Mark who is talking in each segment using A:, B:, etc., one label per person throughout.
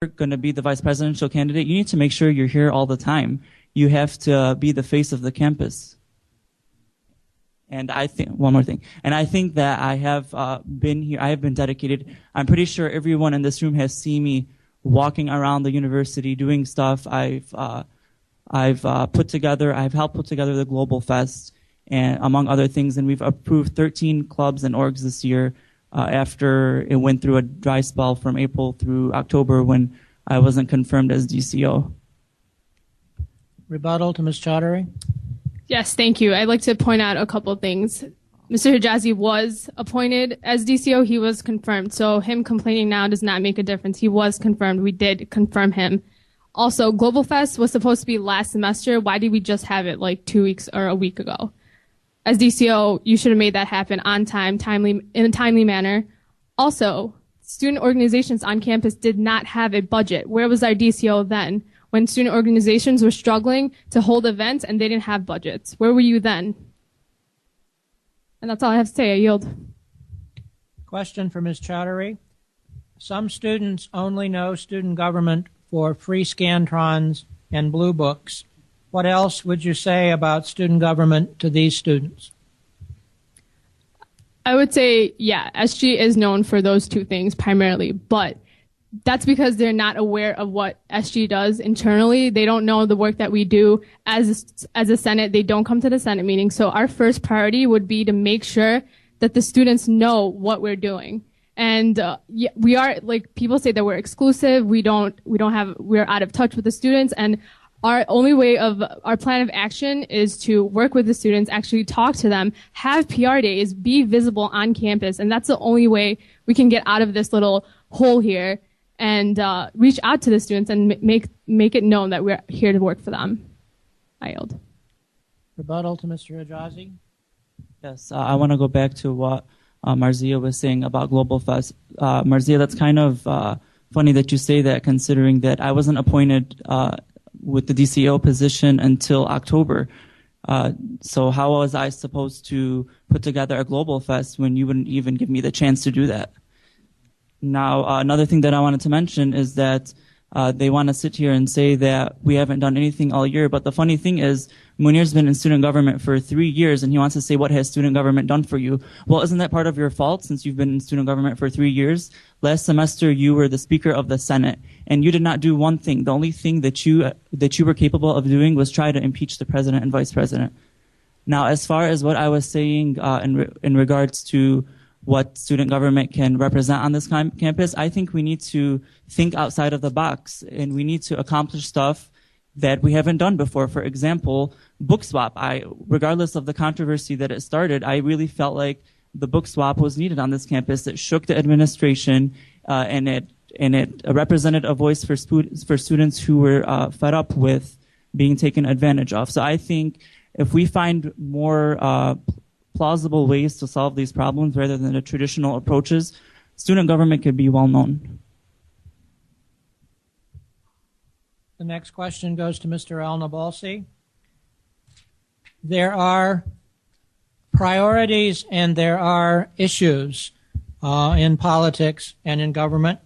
A: going to be the vice presidential candidate, you need to make sure you're here all the time. You have to be the face of the campus. And I think, one more thing, and I think that I have been here, I have been dedicated. I'm pretty sure everyone in this room has seen me walking around the university doing stuff. I've helped put together the Global Fest, and among other things, and we've approved 13 clubs and orgs this year after it went through a dry spell from April through October when I wasn't confirmed as DCO.
B: Rebuttal to Ms. Chaudhary.
C: Yes, thank you. I'd like to point out a couple of things. Mr. Hijazi was appointed as DCO. He was confirmed. So him complaining now does not make a difference. He was confirmed. We did confirm him. Also, Global Fest was supposed to be last semester. Why did we just have it like 2 weeks or a week ago? As DCO, you should have made that happen on time, in a timely manner. Also, student organizations on campus did not have a budget. Where was our DCO then? When student organizations were struggling to hold events and they didn't have budgets. Where were you then? And that's all I have to say. I yield.
B: Question for Ms. Chaudhary. Some students only know student government for free Scantrons and Blue Books. What else would you say about student government to these students?
C: I would say, yeah, SG is known for those two things primarily, but that's because they're not aware of what SG does internally. They don't know the work that we do as a Senate. They don't come to the Senate meeting. So our first priority would be to make sure that the students know what we're doing. And yeah, we are, like, people say that we're exclusive. We're out of touch with the students. And our only way of our plan of action is to work with the students, actually talk to them, have PR days, be visible on campus. And that's the only way we can get out of this little hole here and reach out to the students and make it known that we're here to work for them. I yield.
B: Rebuttal to Mr. Hijazi.
A: Yes, I want to go back to what Marzia was saying about Global Fest. Marzia, that's kind of funny that you say that, considering that I wasn't appointed with the DCO position until October. So how was I supposed to put together a Global Fest when you wouldn't even give me the chance to do that? Now, another thing that I wanted to mention is that they want to sit here and say that we haven't done anything all year. But the funny thing is, Munir's been in student government for 3 years, and he wants to say, what has student government done for you? Well, isn't that part of your fault since you've been in student government for 3 years? Last semester, you were the Speaker of the Senate, and you did not do one thing. The only thing that you were capable of doing was try to impeach the president and vice president. Now, as far as what I was saying in regards to what student government can represent on this campus, I think we need to think outside of the box, and we need to accomplish stuff that we haven't done before. For example, book swap. Regardless of the controversy that it started, I really felt like the book swap was needed on this campus. It shook the administration, and it represented a voice for students who were fed up with being taken advantage of. So I think if we find more plausible ways to solve these problems rather than the traditional approaches, student government could be well known.
B: The next question goes to Mr. Al-Nabalsi. There are priorities and there are issues in politics and in government.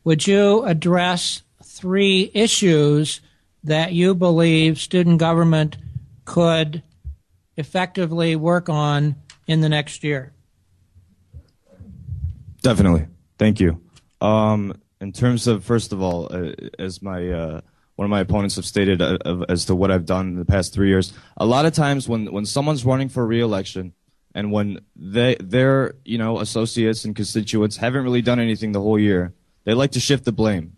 B: Would you address 3 issues that you believe student government could effectively work on in the next year?
D: Definitely. Thank you. In terms of, first of all, as one of my opponents have stated as to what I've done in the past 3 years, a lot of times when someone's running for re-election and when their associates and constituents haven't really done anything the whole year, they like to shift the blame.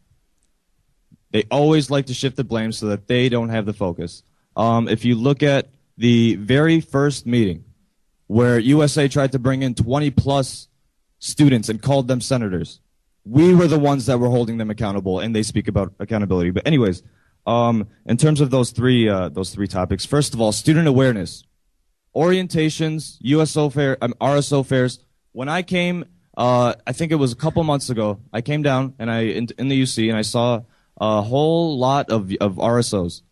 D: They always like to shift the blame so that they don't have the focus. If you look at the very first meeting where USA tried to bring in 20-plus students and called them senators, we were the ones that were holding them accountable, and they speak about accountability. But anyways, in terms of those three topics, first of all, student awareness, orientations, RSO fairs. When I came, I think it was a couple months ago, I came down and in the UC and I saw a whole lot of RSOs.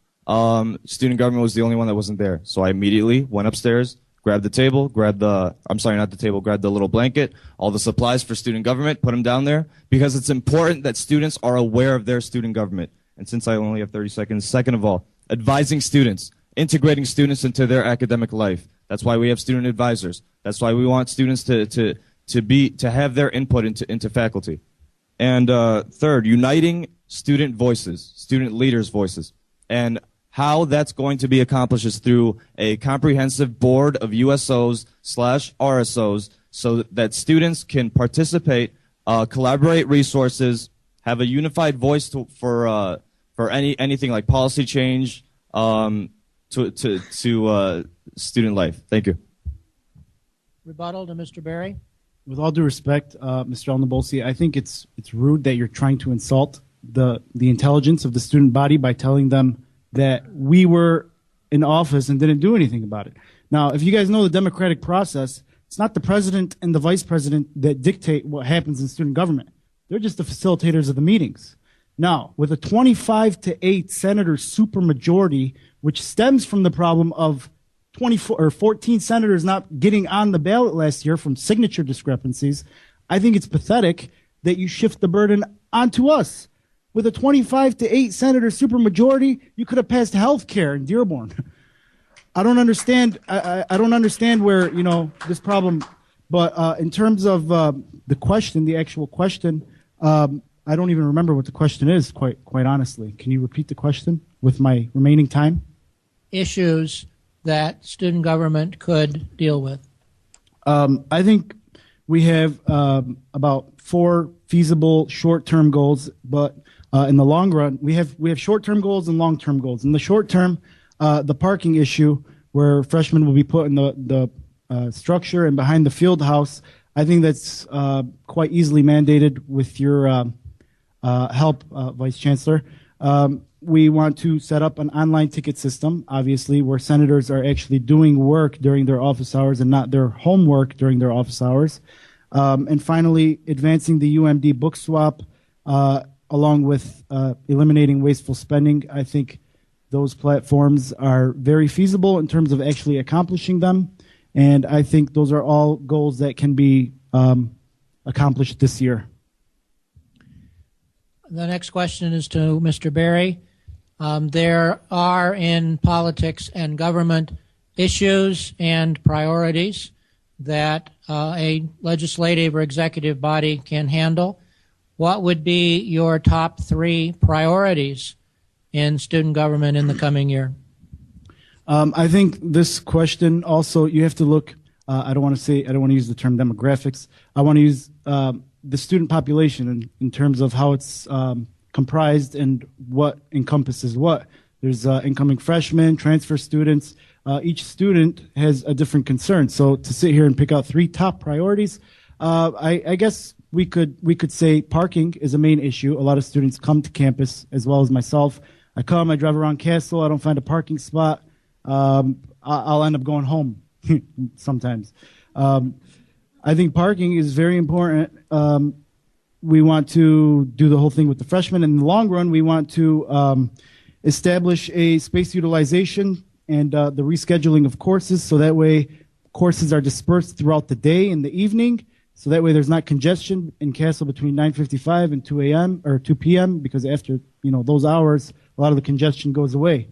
D: Student government was the only one that wasn't there. So I immediately went upstairs, grab the table, grab the little blanket, all the supplies for student government, put them down there, because it's important that students are aware of their student government. And since I only have 30 seconds, second of all, advising students, integrating students into their academic life. That's why we have student advisors. That's why we want students to have their input into faculty. And third, uniting student voices, student leaders' voices. And how that's going to be accomplished is through a comprehensive board of USOs/RSOs so that students can participate, collaborate resources, have a unified voice for anything like policy change to student life. Thank you.
B: Rebuttal to Mr. Berry.
E: With all due respect, Mr. Alnabolsi, I think it's rude that you're trying to insult the intelligence of the student body by telling them that we were in office and didn't do anything about it. Now, if you guys know the democratic process, it's not the president and the vice president that dictate what happens in student government. They're just the facilitators of the meetings. Now, with a 25-8 senator supermajority, which stems from the problem of 14 senators not getting on the ballot last year from signature discrepancies, I think it's pathetic that you shift the burden onto us. With a 25-8 senator supermajority, you could have passed health care in Dearborn. I don't understand. I don't understand where this problem. But in terms of the question, the actual question, I don't even remember what the question is. Quite honestly, can you repeat the question with my remaining time?
B: Issues that student government could deal with.
E: I think we have about 4 feasible short-term goals, but in the long run, we have short-term goals and long-term goals. In the short term, the parking issue, where freshmen will be put in the structure and behind the field house, I think that's quite easily mandated with your help, Vice Chancellor. We want to set up an online ticket system, obviously, where senators are actually doing work during their office hours and not their homework during their office hours. And finally, advancing the UMD book swap, along with eliminating wasteful spending. I think those platforms are very feasible in terms of actually accomplishing them. And I think those are all goals that can be accomplished this year.
B: The next question is to Mr. Berry. There are in politics and government issues and priorities that a legislative or executive body can handle. What would be your top 3 priorities in student government in the coming year?
E: I think this question also, you have to look, I don't want to use the term demographics. I want to use the student population in terms of how it's comprised and what encompasses what. There's incoming freshmen, transfer students. Each student has a different concern. So to sit here and pick out 3 top priorities, I guess we could say parking is a main issue. A lot of students come to campus, as well as myself. I drive around Castle, I don't find a parking spot. I'll end up going home sometimes. I think parking is very important. We want to do the whole thing with the freshmen. In the long run, we want to establish a space utilization and the rescheduling of courses, so that way courses are dispersed throughout the day and the evening, so that way there's not congestion in Castle between 9:55 and 2 a.m. or 2 p.m. because after those hours, a lot of the congestion goes away.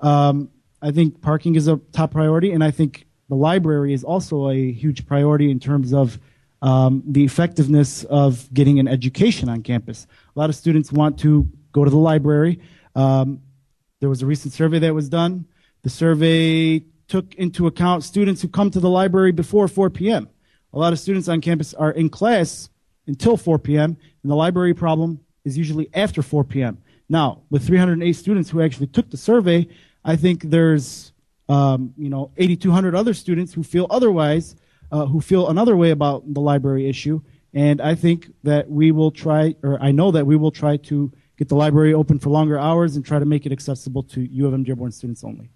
E: I think parking is a top priority, and I think the library is also a huge priority in terms of the effectiveness of getting an education on campus. A lot of students want to go to the library. There was a recent survey that was done. The survey took into account students who come to the library before 4 p.m. A lot of students on campus are in class until 4 p.m., and the library problem is usually after 4 p.m. Now, with 308 students who actually took the survey, I think there's 8,200 other students who feel otherwise, who feel another way about the library issue. And I think that we will try, or I know that we will try to get the library open for longer hours and try to make it accessible to U of M Dearborn students only.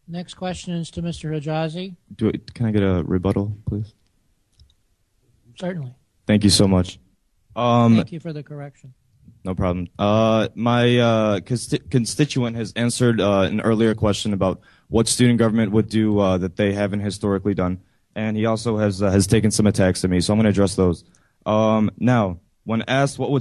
B: Next question is to Mr. Hijazi.
D: Can I get a rebuttal, please?
B: Certainly.
D: Thank you so much.
B: Thank you for the correction.
D: No problem. My constituent has answered an earlier question about what student government would do that they haven't historically done. And he also has taken some attacks at me, so I'm going to address those. Now, when asked what would